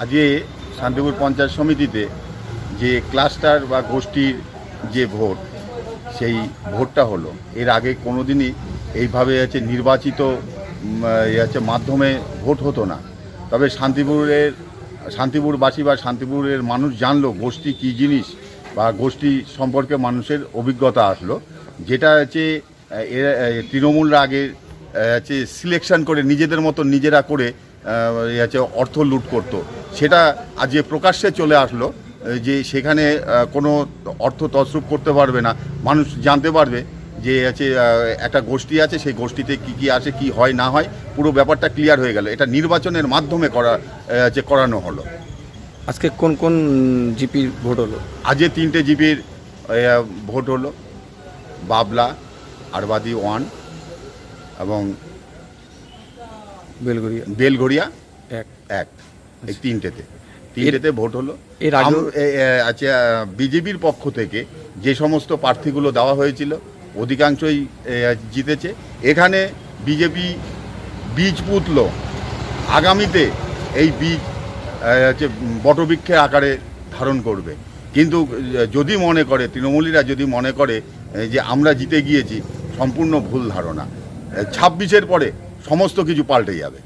আজকে শান্তিপুর পঞ্চায়েত সমিতিতে যে ক্লাস্টার বা গোষ্ঠীর যে ভোট, সেই ভোটটা হলো। এর আগে কোনোদিনই এইভাবে নির্বাচিত মাধ্যমে ভোট হতো না। তবে শান্তিপুরবাসী বা শান্তিপুরের মানুষ জানলো গোষ্ঠী কী জিনিস, বা গোষ্ঠী সম্পর্কে মানুষের অভিজ্ঞতা আসলো, যেটা তৃণমূলরা আগে সিলেকশন করে নিজেদের মতো নিজেরা করে অর্থ লুট করতো। সেটা আজকে প্রকাশ্যে চলে আসলো যে সেখানে কোনো অর্থ তছরূপ করতে পারবে না। মানুষ জানতে পারবে যে একটা গোষ্ঠী আছে, সেই গোষ্ঠীতে কি কি আসে, কি হয় না হয়, পুরো ব্যাপারটা ক্লিয়ার হয়ে গেল। এটা নির্বাচনের মাধ্যমে করানো হলো। আজকে কোন কোন জিপির ভোট হলো? আজকে 3টে জিপির ভোট হলো। বাবলা, আরবাদি 1 এবং বেলঘড়িয়া 1। এই তিনটেতে ভোট হলো। এর আগে আচ্ছা, বিজেপির পক্ষ থেকে যে সমস্ত প্রার্থীগুলো দেওয়া হয়েছিল অধিকাংশই জিতেছে। এখানে বিজেপি বীজ পুঁতল, আগামীতে এই বীজ বটবৃক্ষের আকারে ধারণ করবে। কিন্তু যদি মনে করে, তৃণমূলীরা যদি মনে করে যে আমরা জিতে গিয়েছি, সম্পূর্ণ ভুল ধারণা। 26-এর পরে সমস্ত কিছু পাল্টে যাবে।